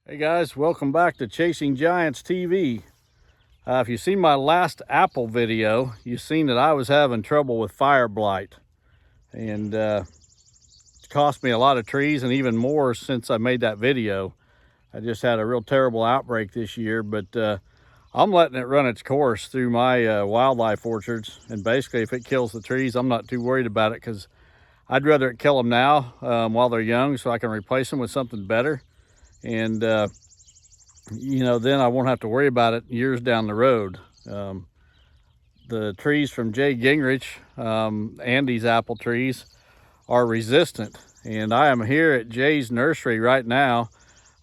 Hey guys, welcome back to Chasing Giants TV. If you've seen my last apple video, you've seen that I was having trouble with fire blight. And it cost me a lot of trees and even more since I made that video. I just had a real terrible outbreak this year, but I'm letting it run its course through my wildlife orchards. And basically, if it kills the trees, I'm not too worried about it because I'd rather it kill them now while they're young so I can replace them with something better. And you know, then I won't have to worry about it years down the road. The trees from Jay Gingerich, Andy's apple trees, are resistant. And I am here at Jay's nursery right now.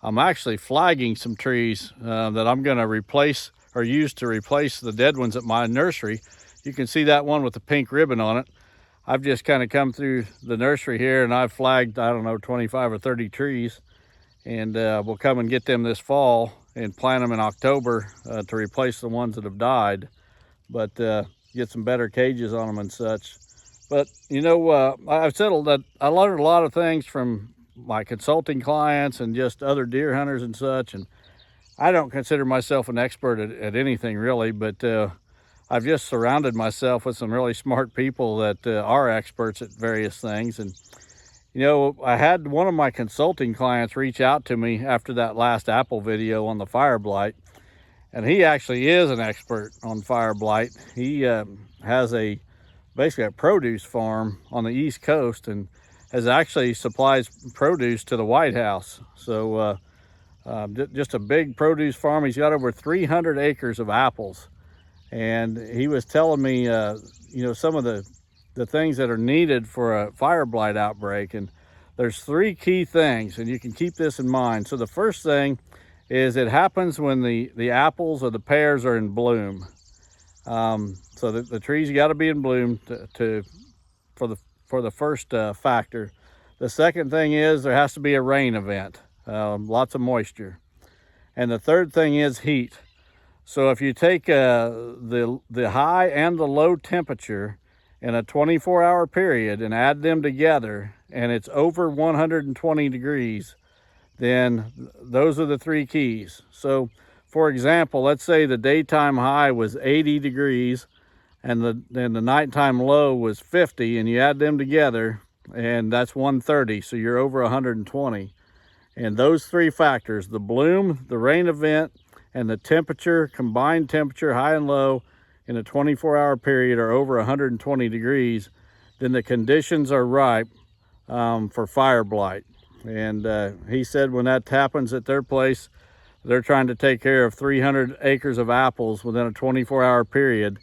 I'm actually flagging some trees that I'm going to replace or use to replace the dead ones at my nursery. You can see that one with the pink ribbon on it. I've just kind of come through the nursery here and I've flagged, I don't know, 25 or 30 trees. And we'll come and get them this fall and plant them in October to replace the ones that have died, but get some better cages on them and such. But you know, I've settled that I learned a lot of things from my consulting clients and just other deer hunters and such, and I don't consider myself an expert at anything really, but I've just surrounded myself with some really smart people that are experts at various things. And you know, I had one of my consulting clients reach out to me after that last apple video on the fire blight, and he actually is an expert on fire blight. He has basically a produce farm on the East Coast and has actually supplies produce to the White House. So just a big produce farm. He's got over 300 acres of apples, and he was telling me, you know, some of the things that are needed for a fire blight outbreak. And there's three key things, and you can keep this in mind. So the first thing is it happens when the apples or the pears are in bloom. So the trees got to be in bloom for the first factor. The second thing is there has to be a rain event, lots of moisture. And the third thing is heat. So if you take the high and the low temperature in a 24-hour period and add them together, and it's over 120 degrees, then those are the three keys. So for example, let's say the daytime high was 80 degrees and the nighttime low was 50, and you add them together and that's 130, so you're over 120. And those three factors, the bloom, the rain event, and the temperature, combined temperature, high and low, in a 24-hour period are over 120 degrees, then the conditions are ripe for fire blight. And he said when that happens at their place, they're trying to take care of 300 acres of apples within a 24-hour period,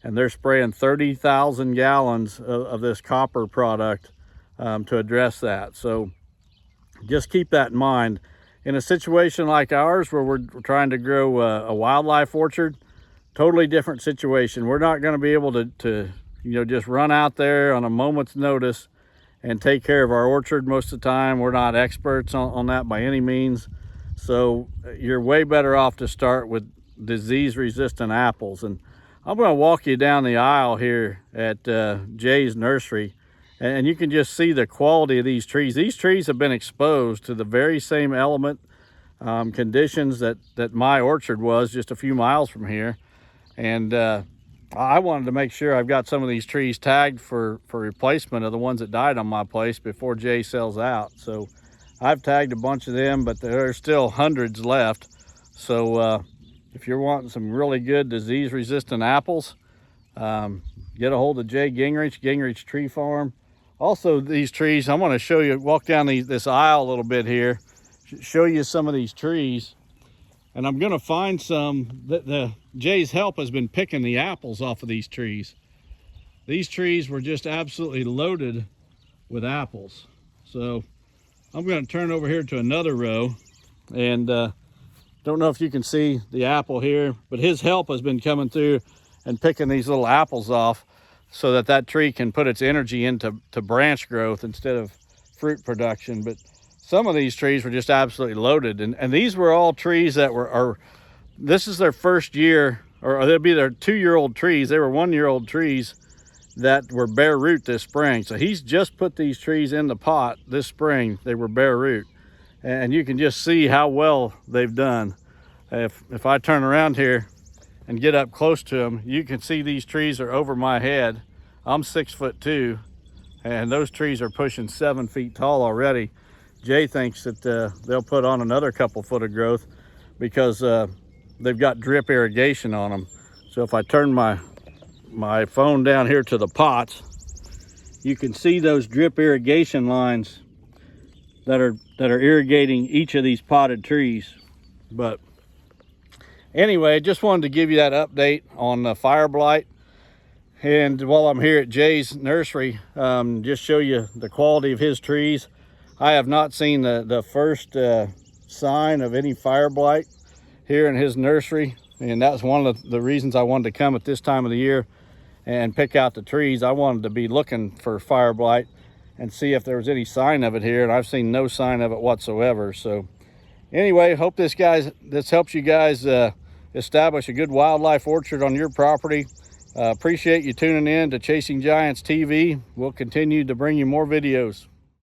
and they're spraying 30,000 gallons of this copper product to address that. So just keep that in mind. In a situation like ours where we're trying to grow a wildlife orchard, totally different situation. We're not going to be able to you know, just run out there on a moment's notice and take care of our orchard most of the time. We're not experts on that by any means. So you're way better off to start with disease-resistant apples. And I'm going to walk you down the aisle here at Jay's nursery, and you can just see the quality of these trees. These trees have been exposed to the very same element conditions that my orchard was just a few miles from here. And I wanted to make sure I've got some of these trees tagged for replacement of the ones that died on my place before Jay sells out. So I've tagged a bunch of them, but there are still hundreds left. So if you're wanting some really good disease-resistant apples, get a hold of Jay Gingerich, Gingerich Tree Farm. Also, these trees, I'm going to show you, walk down this aisle a little bit here, show you some of these trees. And I'm going to find some that Jay's help has been picking the apples off of these trees. These trees were just absolutely loaded with apples. So I'm going to turn over here to another row, and don't know if you can see the apple here, but his help has been coming through and picking these little apples off so that tree can put its energy into branch growth instead of fruit production. But some of these trees were just absolutely loaded, and these were all trees that this is their first year, or they'll be their 2-year-old trees. They were 1-year-old trees that were bare root this spring. So he's just put these trees in the pot this spring. They were bare root, and you can just see how well they've done. If I turn around here and get up close to them, you can see these trees are over my head. I'm 6'2", and those trees are pushing 7 feet tall already. Jay thinks that they'll put on another couple foot of growth because they've got drip irrigation on them. So if I turn my phone down here to the pots, you can see those drip irrigation lines that are irrigating each of these potted trees. But anyway, just wanted to give you that update on the fire blight. And while I'm here at Jay's nursery, just show you the quality of his trees. I have not seen the first sign of any fire blight here in his nursery, and that's one of the reasons I wanted to come at this time of the year and pick out the trees. I wanted to be looking for fire blight and see if there was any sign of it here, and I've seen no sign of it whatsoever. So anyway, hope this helps you guys establish a good wildlife orchard on your property. Appreciate you tuning in to Chasing Giants TV. We'll continue to bring you more videos.